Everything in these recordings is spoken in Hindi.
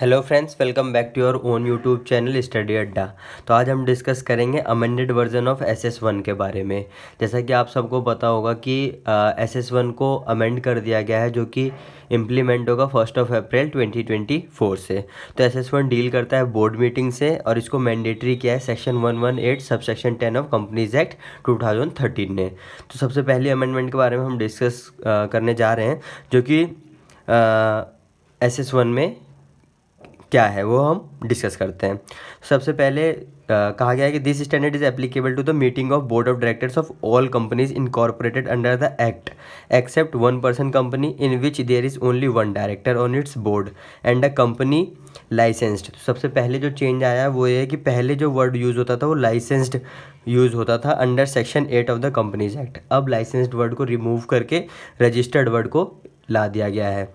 Hello friends, welcome back to your own YouTube channel Study Adda. तो आज हम डिस्कस करेंगे अमेंडेड वर्जन ऑफ SS1 के बारे में। जैसा कि आप सबको पता होगा कि SS1 को अमेंड कर दिया गया है, जो कि इम्प्लीमेंट होगा 1 अप्रैल 2024 से। तो SS1 डील करता है बोर्ड मीटिंग से, और इसको मैंडेटरी किया है section 118 sub section 10 of companies act 2013 ने। तो सबसे पहले अमेंडमेंट के बारे में हम डिस्कस करने जा रहे हैं, जो कि SS1 में क्या है वो हम डिस्कस करते हैं। सबसे पहले कहा गया है कि this standard is applicable to the meeting of board of directors of all companies incorporated under the act except 1 person company in which there is only 1 director on its board and a company licensed. तो सबसे पहले जो चेंज आया है वो ये है कि पहले जो वर्ड यूज़ होता था वो लाइसेंस्ड यूज़ होता था under section 8 of the companies act. अब लाइसेंस्ड वर्ड को रिमूव करके रजिस्टर्ड वर्ड को ला दिया गया है।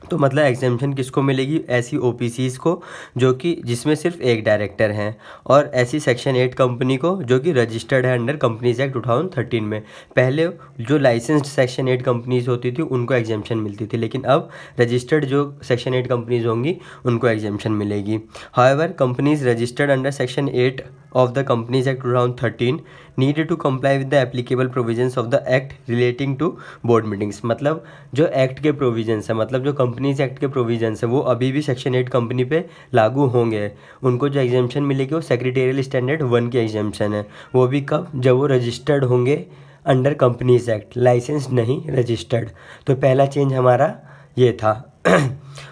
तो मतलब एग्जेम्पशन किसको मिलेगी? ऐसी OPCs को जो कि जिसमें सिर्फ एक डायरेक्टर हैं, और ऐसी सेक्शन 8 कंपनी को जो कि रजिस्टर्ड है अंडर कंपनीज एक्ट 2013 में। पहले जो लाइसेंस्ड सेक्शन 8 कंपनीज होती थी उनको एग्जेम्पशन मिलती थी, लेकिन अब रजिस्टर्ड जो सेक्शन 8 कंपनीज होंगी उनको एग्जेम्पशन मिलेगी। However companies registered under section 8 of the companies act 2013 needed to comply with the applicable provisions of the act relating to board meetings. मतलब जो एक्ट के प्रोविजंस है, मतलब जो कंपनीज एक्ट के प्रोविजंस है, वो अभी भी सेक्शन 8 कंपनी पे लागू होंगे। उनको जो एग्जेम्पशन मिलेगी वो सेक्रेटेरियल स्टैंडर्ड 1 की एग्जेम्पशन है। वो भी कब? जब वो रजिस्टर्ड होंगे अंडर कंपनीज एक्ट, लाइसेंस नहीं रजिस्टर्ड। तो पहला चेंज हमारा ये था।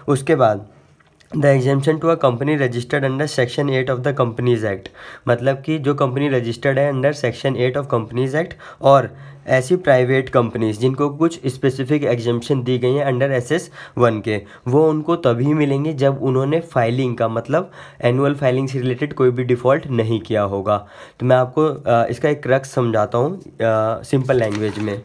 उसके बाद the exemption to a company registered under section 8 of the companies act, मतलब कि जो कंपनी रजिस्टर्ड है under section 8 of companies act, और ऐसी प्राइवेट कंपनीज जिनको कुछ स्पेसिफिक एग्जेम्पशन दी गई हैं अंडर SS1 के, वो उनको तभी मिलेंगे जब उन्होंने फाइलिंग का, मतलब एनुअल फाइलिंग से रिलेटेड कोई भी डिफ़ॉल्ट नहीं किया होगा। तो मैं आपको इसका एक क्रक्स समझाता हूँ सिंपल लैंग्वेज में,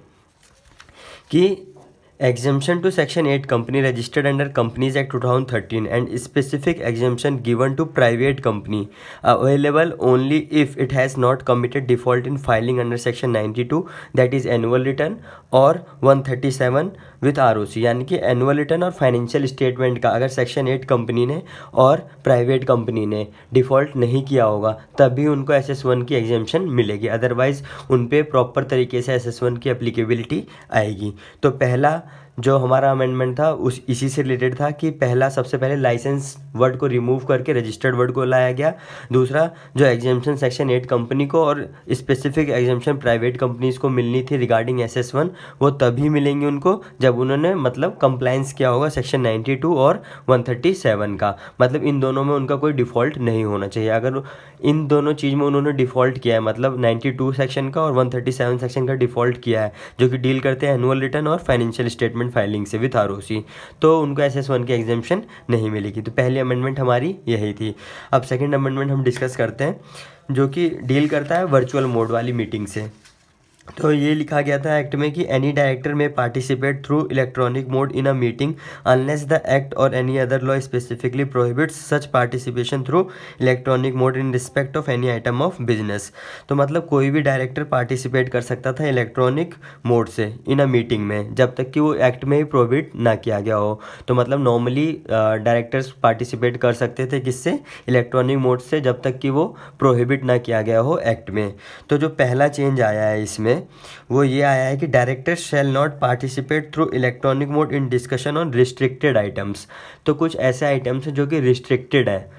कि exemption to section 8 company registered under companies act 2013 and specific exemption given to private company available only if it has not committed default in filing under section 92, that is annual return, और 137 विथ ROC, यानी कि एनुअल रिटर्न और फाइनेंशियल स्टेटमेंट का अगर सेक्शन 8 कंपनी ने और प्राइवेट कंपनी ने डिफ़ॉल्ट नहीं किया होगा तभी उनको SS1 की एग्जेम्पशन मिलेगी। अदरवाइज़ उन पे प्रॉपर तरीके से SS1 की एप्लीकेबिलिटी आएगी। तो पहला जो हमारा अमेंडमेंट था उस इसी से रिलेटेड था कि पहला सबसे पहले लाइसेंस वर्ड को रिमूव करके रजिस्टर्ड वर्ड को लाया गया। दूसरा, जो एग्जेम्पशन सेक्शन 8 कंपनी को और स्पेसिफिक एग्जेम्पशन प्राइवेट कंपनीज को मिलनी थी रिगार्डिंग SS1, वो तभी मिलेंगे उनको जब उन्होंने मतलब कंप्लायंस किया होगा सेक्शन 92 और 137 का। मतलब इन दोनों में उनका कोई डिफ़ॉल्ट नहीं होना चाहिए। अगर इन दोनों चीज़ में उन्होंने डिफ़ॉल्ट किया है, मतलब 92 सेक्शन का और 137 सेक्शन का डिफ़ॉल्ट किया है, जो कि डील करते हैं एनुअल रिटर्न और फाइनेंशियल स्टेटमेंट फाइलिंग से विथ ROC, तो उनको SS1 की एग्जेम्पशन नहीं मिलेगी। तो पहली अमेंडमेंट हमारी यही थी। अब सेकंड अमेंडमेंट हम डिस्कस करते हैं, जो कि डील करता है वर्चुअल मोड वाली मीटिंग से। तो ये लिखा गया था एक्ट में कि any director may participate through electronic mode in a meeting unless the act और any other law specifically prohibits such participation through electronic mode in respect of any item of business. तो मतलब कोई भी डायरेक्टर पार्टिसिपेट कर सकता था इलेक्ट्रॉनिक मोड से इन अ मीटिंग में, जब तक कि वो एक्ट में ही प्रोहिबिट ना किया गया हो। तो मतलब नॉर्मली डायरेक्टर्स पार्टिसिपेट कर सकते थे किससे? इलेक्ट्रॉनिक मोड से, जब तक कि वो प्रोहिबिट ना किया गया हो एक्ट में। तो जो पहला चेंज आया है इसमें वो ये आया है कि director shall not participate through electronic mode in discussion on restricted items. तो कुछ ऐसे आइटम्स हैं जो कि रिस्ट्रिक्टेड है,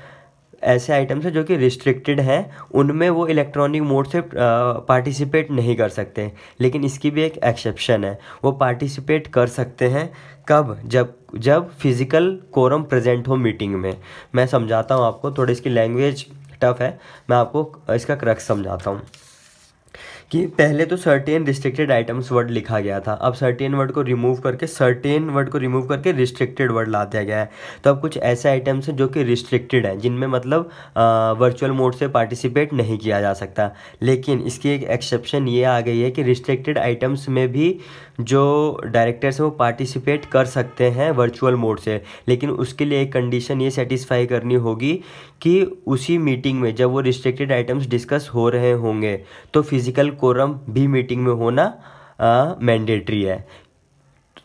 ऐसे आइटम्स हैं जो कि रिस्ट्रिक्टेड हैं, उनमें वो इलेक्ट्रॉनिक मोड से पार्टिसिपेट नहीं कर सकते। लेकिन इसकी भी एक एक्सेप्शन है, वो पार्टिसिपेट कर सकते हैं कब? जब फिजिकल कोरम प्रेजेंट हो मीटिंग में। मैं समझाता हूँ आपको, थोड़ी इसकी लैंग्वेज टफ है, मैं आपको इसका क्रक्स समझाता हूँ। कि पहले तो सर्टेन रिस्ट्रिक्टेड आइटम्स वर्ड लिखा गया था, अब सर्टेन वर्ड को रिमूव करके रिस्ट्रिक्टेड वर्ड ला दिया गया है। तो अब कुछ ऐसे आइटम्स हैं जो कि रिस्ट्रिक्टेड हैं, जिनमें मतलब वर्चुअल मोड से पार्टिसिपेट नहीं किया जा सकता। लेकिन इसकी एक एक्सेप्शन ये आ गई है कि रिस्ट्रिक्टेड आइटम्स में भी जो डायरेक्टर्स हैं वो पार्टिसिपेट कर सकते हैं वर्चुअल मोड से, लेकिन उसके लिए एक कंडीशन ये सेटिस्फाई करनी होगी कि उसी मीटिंग में जब वो रिस्ट्रिक्टेड आइटम्स डिस्कस हो रहे होंगे तो फिजिकल कोरम भी मीटिंग में होना मैंडेटरी है।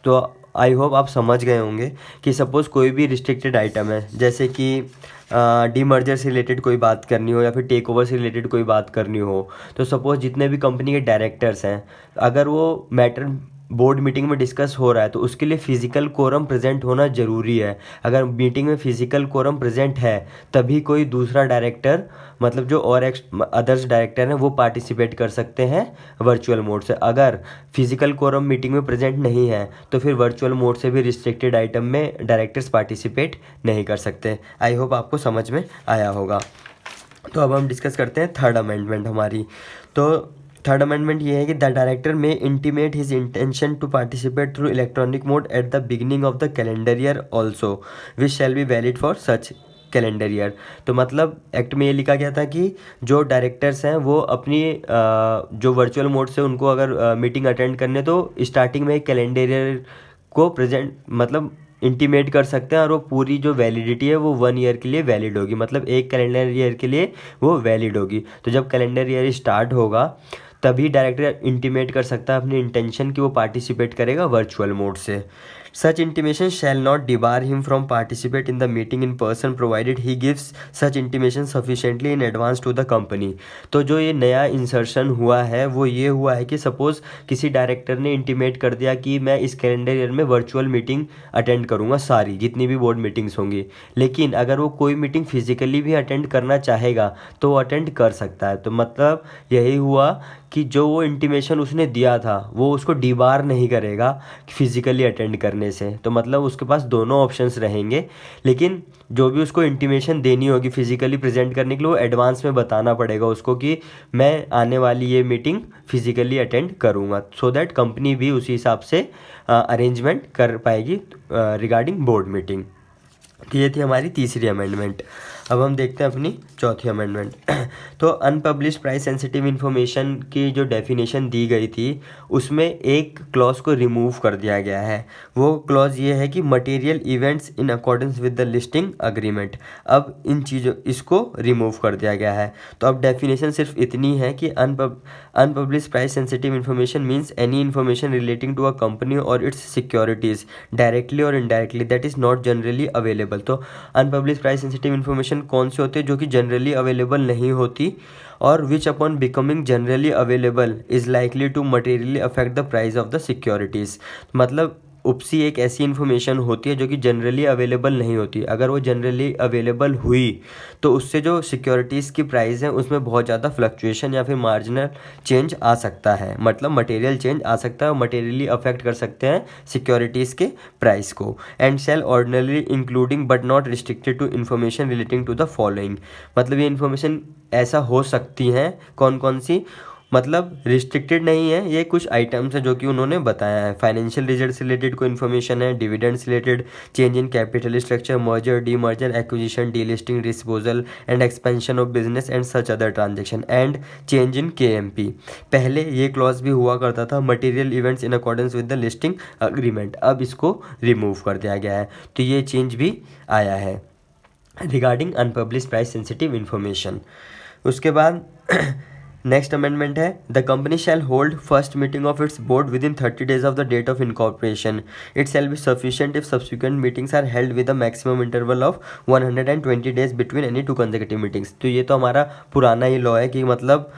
तो आई होप आप समझ गए होंगे कि सपोज़ कोई भी रिस्ट्रिक्टेड आइटम है, जैसे कि डीमर्जर से रिलेटेड कोई बात करनी हो या फिर टेक ओवर से रिलेटेड कोई बात करनी हो, तो सपोज़ जितने भी कंपनी के डायरेक्टर्स हैं, अगर वो मैटर बोर्ड मीटिंग में डिस्कस हो रहा है तो उसके लिए फिजिकल कोरम प्रेजेंट होना ज़रूरी है। अगर मीटिंग में फिजिकल कोरम प्रेजेंट है तभी कोई दूसरा डायरेक्टर, मतलब जो और अदर्स डायरेक्टर हैं, वो पार्टिसिपेट कर सकते हैं वर्चुअल मोड से। अगर फिजिकल कोरम मीटिंग में प्रेजेंट नहीं है तो फिर वर्चुअल मोड से भी रिस्ट्रिक्टेड आइटम में डायरेक्टर्स पार्टिसिपेट नहीं कर सकते। आई होप आपको समझ में आया होगा। तो अब हम डिस्कस करते हैं थर्ड अमेंडमेंट हमारी। तो थर्ड अमेंडमेंट ये है कि the director may intimate his intention to participate through electronic mode at the beginning of the calendar year also which shall be valid for such calendar year. तो मतलब एक्ट में ये लिखा गया था कि जो डायरेक्टर्स हैं वो अपनी जो वर्चुअल मोड से उनको अगर मीटिंग अटेंड करने तो स्टार्टिंग में एक कैलेंडर ईयर को प्रेजेंट मतलब इंटीमेट कर सकते हैं, और वो पूरी जो वैलिडिटी है वो 1 ईयर के लिए वैलिड होगी, मतलब एक कैलेंडर ईयर के लिए वो वैलिड होगी। तो जब कैलेंडर ईयर स्टार्ट होगा तभी डायरेक्टर इंटीमेट कर सकता है अपनी इंटेंशन कि वो पार्टिसिपेट करेगा वर्चुअल मोड से। Such intimation shall not debar him from participate in the meeting in person provided he gives such intimation sufficiently in advance to the company. तो जो ये नया इंसर्शन हुआ है वो ये हुआ है कि सपोज़ किसी डायरेक्टर ने इंटीमेट कर दिया कि मैं इस कैलेंडर ईयर में वर्चुअल मीटिंग अटेंड करूँगा, सारी जितनी भी बोर्ड मीटिंग्स होंगी, लेकिन अगर वो कोई मीटिंग फिजिकली भी अटेंड करना चाहेगा तो वो अटेंड कर सकता है। तो मतलब यही हुआ कि जो वो इंटीमेशन उसने दिया था वो उसको डिबार नहीं करेगा फिजिकली अटेंड करने से। तो मतलब उसके पास दोनों ऑप्शंस रहेंगे, लेकिन जो भी उसको इंटीमेशन देनी होगी फिजिकली प्रेजेंट करने के लिए वो एडवांस में बताना पड़ेगा उसको कि मैं आने वाली ये मीटिंग फिजिकली अटेंड करूँगा, सो दैट कंपनी भी उसी हिसाब से अरेंजमेंट कर पाएगी रिगार्डिंग बोर्ड मीटिंग। तो ये थी हमारी तीसरी अमेंडमेंट। अब हम देखते हैं अपनी चौथी अमेंडमेंट। तो अनपब्लिश्ड प्राइस सेंसिटिव इन्फॉर्मेशन की जो डेफिनेशन दी गई थी उसमें एक क्लॉज को रिमूव कर दिया गया है। वो क्लॉज ये है कि material events in accordance with the listing agreement. अब इन चीज़ों इसको रिमूव कर दिया गया है। तो अब डेफिनेशन सिर्फ इतनी है कि unpublished price sensitive information means any information relating to a company और its securities directly or indirectly that is not generally available. तो अनपब्लिश्ड प्राइस सेंसिटिव इन्फॉर्मेशन कौन से होते हैं? जो कि जनरली अवेलेबल नहीं होती और which upon becoming generally available is likely to materially affect the price of the securities. मतलब उपसी एक ऐसी इन्फॉर्मेशन होती है जो कि जनरली अवेलेबल नहीं होती। अगर वो जनरली अवेलेबल हुई तो उससे जो सिक्योरिटीज़ की प्राइस है उसमें बहुत ज़्यादा फ्लक्चुएशन या फिर मार्जिनल चेंज आ सकता है, मतलब मटेरियल चेंज आ सकता है और मटेरियली अफेक्ट कर सकते हैं सिक्योरिटीज़ के प्राइस को। And sell ordinary including but not restricted to information relating to the following. मतलब ये इन्फॉर्मेशन ऐसा हो सकती हैं कौन कौन सी, मतलब रिस्ट्रिक्टेड नहीं है, ये कुछ आइटम्स हैं जो कि उन्होंने बताया है। फाइनेंशियल रिजल्ट से रिलेटेड कोई इन्फॉर्मेशन है, डिविडेंड से related, change in capital structure, merger D merger acquisition delisting disposal and expansion of business and such other transaction and change in KMP। पहले ये क्लॉज भी हुआ करता था material events in accordance with the listing agreement, अब इसको रिमूव कर दिया गया है। तो ये चेंज भी आया है regarding unpublished price sensitive information. उसके बाद नेक्स्ट अमेंडमेंट है the company shall hold first meeting of its board within 30 days of the date of incorporation. It shall be sufficient if subsequent meetings are held with a maximum interval of 120 days between any 2 consecutive meetings. तो ये तो हमारा पुराना ही लॉ है कि मतलब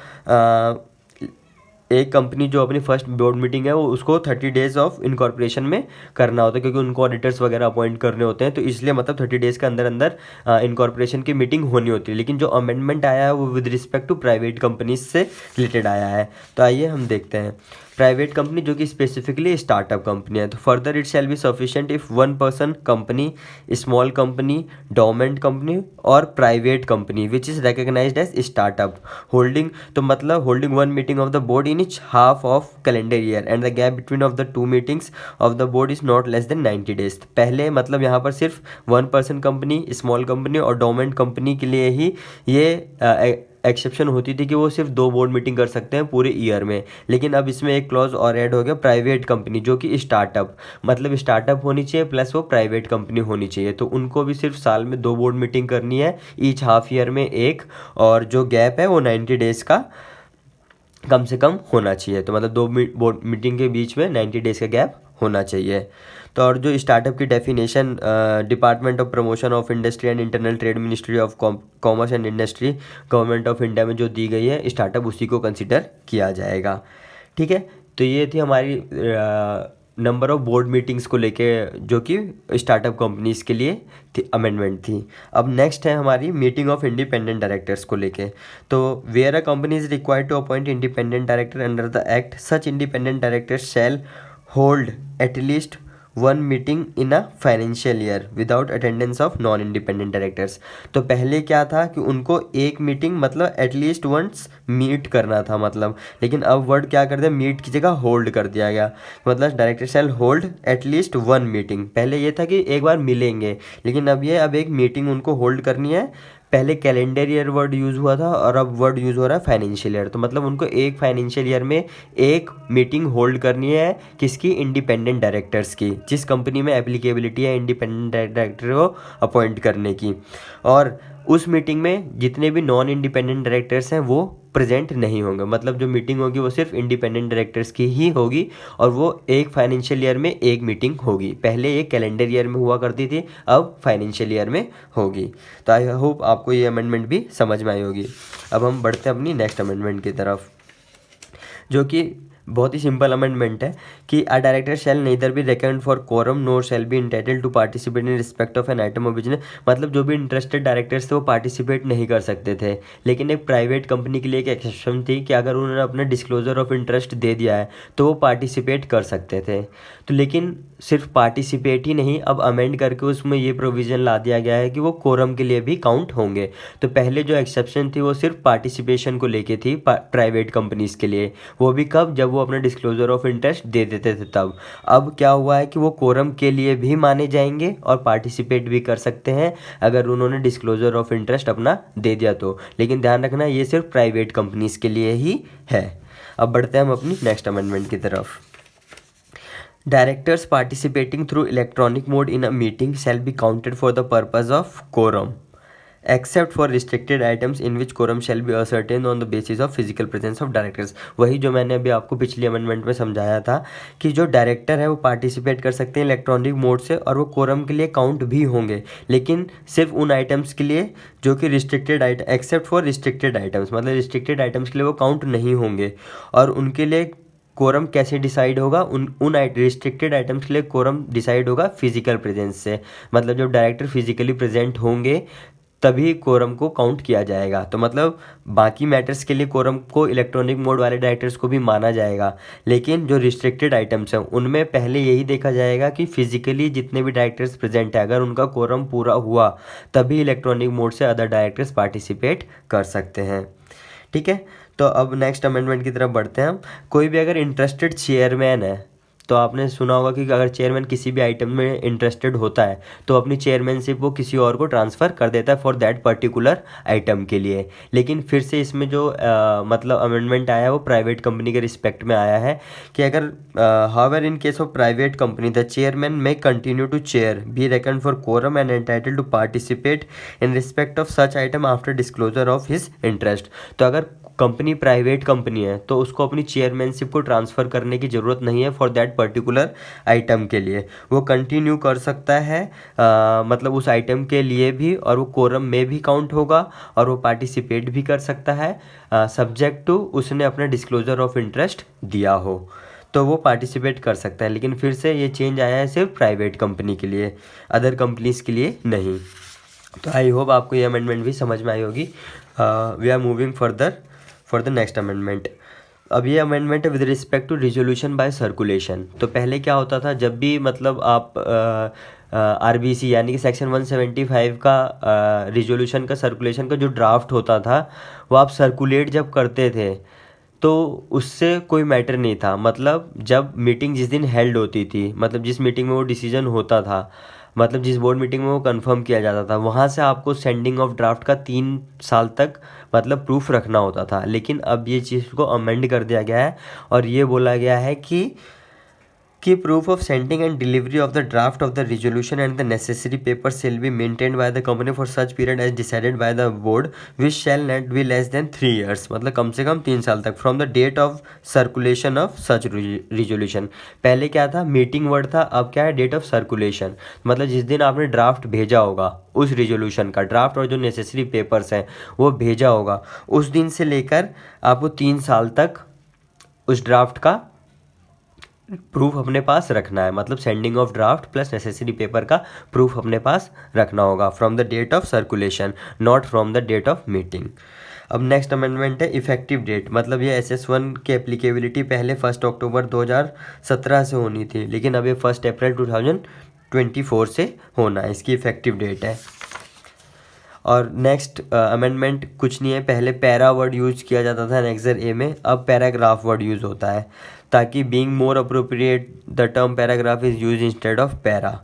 एक कंपनी जो अपनी फर्स्ट बोर्ड मीटिंग है वो उसको 30 days ऑफ इनकॉर्पोरेशन में करना होता है, क्योंकि उनको ऑडिटर्स वगैरह अपॉइंट करने होते हैं, तो इसलिए मतलब 30 days के अंदर अंदर इनकॉर्पोरेशन की मीटिंग होनी होती है। लेकिन जो अमेंडमेंट आया है वो with respect to private companies से रिलेटेड आया है। तो आइए हम देखते हैं प्राइवेट कंपनी जो कि स्पेसिफिकली स्टार्टअप कंपनी है। तो further it shall be sufficient if 1 person company, small company, dormant company और private company which is recognised as startup holding. तो मतलब holding 1 meeting of the board in each half of calendar year and the gap between of the 2 meetings of the board is not less than 90 days। पहले मतलब यहाँ पर सिर्फ 1 person कंपनी, स्मॉल कंपनी और डोमेंट कंपनी के लिए ही ये एक्सेप्शन होती थी कि वो सिर्फ 2 बोर्ड मीटिंग कर सकते हैं पूरे ईयर में। लेकिन अब इसमें एक क्लॉज और ऐड हो गया प्राइवेट कंपनी जो कि स्टार्टअप, मतलब स्टार्टअप होनी चाहिए प्लस वो प्राइवेट कंपनी होनी चाहिए, तो उनको भी सिर्फ साल में 2 बोर्ड मीटिंग करनी है, ईच हाफ ईयर में एक, और जो गैप है वो 90 days का कम से कम होना चाहिए। तो मतलब 2 बोर्ड मीटिंग के बीच में 90 days का गैप होना चाहिए। तो और जो स्टार्टअप की definition department of promotion of industry and internal trade ministry of commerce and industry government of India में जो दी गई है स्टार्टअप उसी को कंसिडर किया जाएगा। ठीक है, तो ये थी हमारी नंबर ऑफ बोर्ड मीटिंग्स को लेके जो कि स्टार्टअप कंपनीज के लिए अमेंडमेंट थी। अब नेक्स्ट है हमारी मीटिंग ऑफ इंडिपेंडेंट डायरेक्टर्स को लेके। तो where a company is required to appoint independent director under the act, such independent directors shall hold at least one meeting in a financial year without attendance of non independent directors. तो पहले क्या था कि उनको एक मीटिंग मतलब एटलीस्ट वंस मीट करना था मतलब, लेकिन अब वर्ड क्या कर दिया, मीट की जगह होल्ड कर दिया गया। मतलब director shall hold at least one meeting, पहले ये था कि एक बार मिलेंगे, लेकिन अब एक मीटिंग उनको होल्ड करनी है। पहले कैलेंडर ईयर वर्ड यूज़ हुआ था और अब वर्ड यूज़ हो रहा है फाइनेंशियल ईयर। तो मतलब उनको एक फाइनेंशियल ईयर में एक मीटिंग होल्ड करनी है, किसकी, इंडिपेंडेंट डायरेक्टर्स की, जिस कंपनी में एप्लीकेबिलिटी है इंडिपेंडेंट डायरेक्टर को अपॉइंट करने की। और उस मीटिंग में जितने भी नॉन इंडिपेंडेंट डायरेक्टर्स हैं वो प्रेजेंट नहीं होंगे। मतलब जो मीटिंग होगी वो सिर्फ इंडिपेंडेंट डायरेक्टर्स की ही होगी और वो एक फाइनेंशियल ईयर में एक मीटिंग होगी। पहले एक कैलेंडर ईयर में हुआ करती थी, अब फाइनेंशियल ईयर में होगी। तो आई होप आपको ये अमेंडमेंट भी समझ में आई होगी। अब हम बढ़ते हैं अपनी नेक्स्ट अमेंडमेंट की तरफ, जो कि बहुत ही सिंपल अमेंडमेंट है कि a director shall neither be reckoned for quorum nor shall be entitled to participate in respect of an item of business. मतलब जो भी इंटरेस्टेड डायरेक्टर्स थे वो पार्टिसिपेट नहीं कर सकते थे, लेकिन एक प्राइवेट कंपनी के लिए एक एक्सेप्शन थी कि अगर उन्होंने अपना डिस्क्लोजर ऑफ इंटरेस्ट दे दिया है तो वो पार्टिसिपेट कर सकते थे। तो लेकिन सिर्फ पार्टिसिपेट ही नहीं, अब अमेंड करके उसमें ये प्रोविज़न ला दिया गया है कि वो कोरम के लिए भी काउंट होंगे। तो पहले जो एक्सेप्शन थी वो सिर्फ पार्टिसिपेशन को लेके थी प्राइवेट कंपनीज़ के लिए, वो भी कब, जब वो अपना डिस्क्लोजर ऑफ इंटरेस्ट दे देते थे तब। अब क्या हुआ है कि वो कोरम के लिए भी माने जाएंगे और पार्टिसिपेट भी कर सकते हैं अगर उन्होंने डिस्क्लोजर ऑफ इंटरेस्ट अपना दे दिया तो। लेकिन ध्यान रखना ये सिर्फ प्राइवेट कंपनीज़ के लिए ही है। अब बढ़ते हैं हम अपनी नेक्स्ट अमेंडमेंट की तरफ। Directors participating through electronic mode in a meeting shall be counted for the purpose of quorum, except for restricted items in which quorum shall be ascertained on the basis of physical presence of directors। वही जो मैंने अभी आपको पिछली अमेंडमेंट में समझाया था कि जो डायरेक्टर है वो पार्टिसिपेट कर सकते हैं इलेक्ट्रॉनिक मोड से और वो कोरम के लिए काउंट भी होंगे, लेकिन सिर्फ उन आइटम्स के लिए जो कि restricted item, except for restricted items, मतलब रिस्ट्रिक्टेड आइटम्स के लिए वो काउंट नहीं होंगे। और उनके लिए कोरम कैसे डिसाइड होगा, उन रिस्ट्रिक्टेड आइटम्स के लिए कोरम डिसाइड होगा फिजिकल प्रेजेंस से। मतलब जब डायरेक्टर फिजिकली प्रेजेंट होंगे तभी कोरम को काउंट किया जाएगा। तो मतलब बाकी मैटर्स के लिए कोरम को इलेक्ट्रॉनिक मोड वाले डायरेक्टर्स को भी माना जाएगा, लेकिन जो रिस्ट्रिक्टेड आइटम्स हैं उनमें पहले यही देखा जाएगा कि फिजिकली जितने भी डायरेक्टर्स प्रेजेंट है अगर उनका कोरम पूरा हुआ तभी इलेक्ट्रॉनिक मोड से अदर डायरेक्टर्स पार्टिसिपेट कर सकते हैं। ठीक है, तो अब नेक्स्ट अमेंडमेंट की तरफ बढ़ते हैं हम। कोई भी अगर इंटरेस्टेड चेयरमैन है, तो आपने सुना होगा कि अगर चेयरमैन किसी भी आइटम में इंटरेस्टेड होता है तो अपनी चेयरमैनशिप वो किसी और को ट्रांसफ़र कर देता है फॉर दैट पर्टिकुलर आइटम के लिए। लेकिन फिर से इसमें जो मतलब अमेंडमेंट आया है वो प्राइवेट कंपनी के रिस्पेक्ट में आया है कि अगर however in case of private company the chairman may continue to chair be reckon for quorum and entitled to participate in respect of such item after disclosure of his interest. तो अगर कंपनी प्राइवेट कंपनी है तो उसको अपनी चेयरमैनशिप को ट्रांसफ़र करने की ज़रूरत नहीं है फॉर दैट पर्टिकुलर आइटम के लिए, वो कंटिन्यू कर सकता है मतलब उस आइटम के लिए भी, और वो कोरम में भी काउंट होगा और वो पार्टिसिपेट भी कर सकता है सब्जेक्ट टू उसने अपना डिस्क्लोजर ऑफ इंटरेस्ट दिया हो, तो वो पार्टिसिपेट कर सकता है। लेकिन फिर से ये चेंज आया है सिर्फ प्राइवेट कंपनी के लिए, अदर कंपनीज़ के लिए नहीं। तो आई होप आपको ये अमेंडमेंट भी समझ में आई होगी। We are moving further for the next amendment. अब ये अमेंडमेंट है with respect to resolution by circulation. तो पहले क्या होता था, जब भी मतलब आप आरबीसी यानी कि सेक्शन 175 का रिजोल्यूशन का सर्कुलेशन का जो ड्राफ्ट होता था वो आप सर्कुलेट जब करते थे तो उससे कोई मैटर नहीं था। मतलब जब मीटिंग जिस दिन हेल्ड होती थी, मतलब जिस मीटिंग में वो डिसीजन होता था, मतलब जिस बोर्ड मीटिंग में वो कंफर्म किया जाता था, वहाँ से आपको सेंडिंग ऑफ ड्राफ्ट का 3 साल तक मतलब प्रूफ रखना होता था। लेकिन अब ये चीज़ को अमेंड कर दिया गया है और ये बोला गया है कि कि proof of sending and delivery of the draft of the resolution and the necessary papers shall be maintained by the company for such period as decided by the board, which shall not be less than 3 years, मतलब कम से कम 3 साल तक, from the date of circulation of such resolution। पहले क्या था, मीटिंग वर्ड था, अब क्या है, डेट ऑफ सर्कुलेशन, मतलब जिस दिन आपने ड्राफ्ट भेजा होगा उस रिजोल्यूशन का ड्राफ्ट और जो नेसेसरी पेपर्स हैं वो भेजा होगा, उस दिन से लेकर आपको 3 साल तक उस ड्राफ्ट का प्रूफ अपने पास रखना है, मतलब sending of draft plus necessary paper का प्रूफ अपने पास रखना होगा from the date of circulation, not from the date of meeting. अब नेक्स्ट अमेंडमेंट है इफेक्टिव डेट, मतलब ये SS1 की एप्लीकेबिलिटी पहले 1 अक्टूबर 2017 से होनी थी, लेकिन अब ये 1 अप्रैल 2024 से होना है, इसकी इफेक्टिव डेट है। और नेक्स्ट अमेंडमेंट कुछ नहीं है, पहले पैरा वर्ड यूज किया जाता था एनेक्सर ए में, अब पैराग्राफ वर्ड यूज़ होता है, ताकि being more appropriate the term paragraph is use instead of para,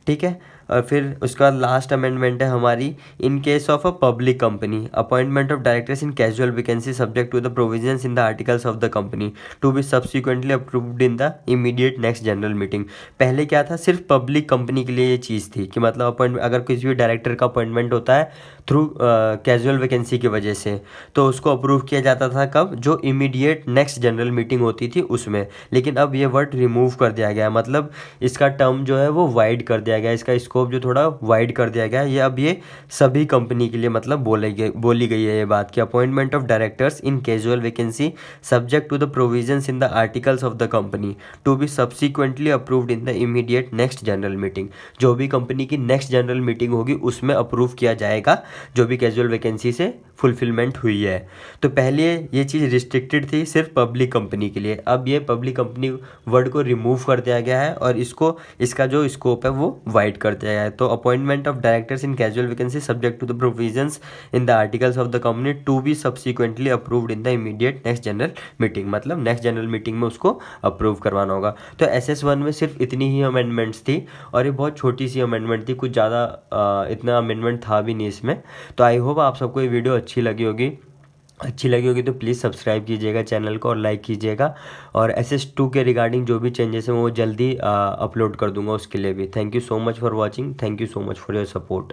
ठीक है। और फिर उसका लास्ट अमेंडमेंट है हमारी, in case of a public company appointment of directors in casual vacancy subject to the provisions in the articles of the company to be subsequently approved in the immediate next general meeting. पहले क्या था, सिर्फ पब्लिक कंपनी के लिए ये चीज़ थी कि मतलब अपॉइंटमेंट, अगर किसी भी डायरेक्टर का अपॉइंटमेंट होता है थ्रू कैजुअल वैकेंसी की वजह से, तो उसको अप्रूव किया जाता था कब, जो इमीडिएट नेक्स्ट जनरल मीटिंग होती थी उसमें। लेकिन अब ये वर्ड रिमूव कर दिया गया है, मतलब इसका टर्म जो है वो वाइड कर दिया गया है, इसका स्कोप जो थोड़ा वाइड कर दिया गया है। ये अब ये सभी कंपनी के लिए मतलब बोली गई है ये बात कि appointment of directors in casual vacancy subject to the provisions in the articles of the company to be subsequently approved in the immediate next general meeting. जो भी कंपनी की नेक्स्ट जनरल मीटिंग होगी उसमें अप्रूव किया जाएगा जो भी कैजुअल वैकेंसी से फुलफिलमेंट हुई है। तो पहले ये चीज़ रिस्ट्रिक्टेड थी सिर्फ पब्लिक कंपनी के लिए, अब ये पब्लिक कंपनी वर्ड को रिमूव कर दिया गया है और इसका जो स्कोप है वो वाइड कर दिया गया है। तो appointment of directors in casual vacancy subject to the provisions in the articles of the company to be subsequently approved in the immediate next general meeting, मतलब नेक्स्ट जनरल मीटिंग में उसको अप्रूव करवाना होगा। तो SS1 में सिर्फ इतनी ही अमेंडमेंट्स थी और ये बहुत छोटी सी अमेंडमेंट थी, कुछ ज़्यादा इतना अमेंडमेंट था भी नहीं इसमें। तो आई होप आप सबको ये वीडियो अच्छी लगी होगी तो प्लीज़ सब्सक्राइब कीजिएगा चैनल को और लाइक कीजिएगा। और SS2 के रिगार्डिंग जो भी चेंजेस हैं वो जल्दी अपलोड कर दूंगा, उसके लिए भी thank you so much for watching, thank you so much for your support.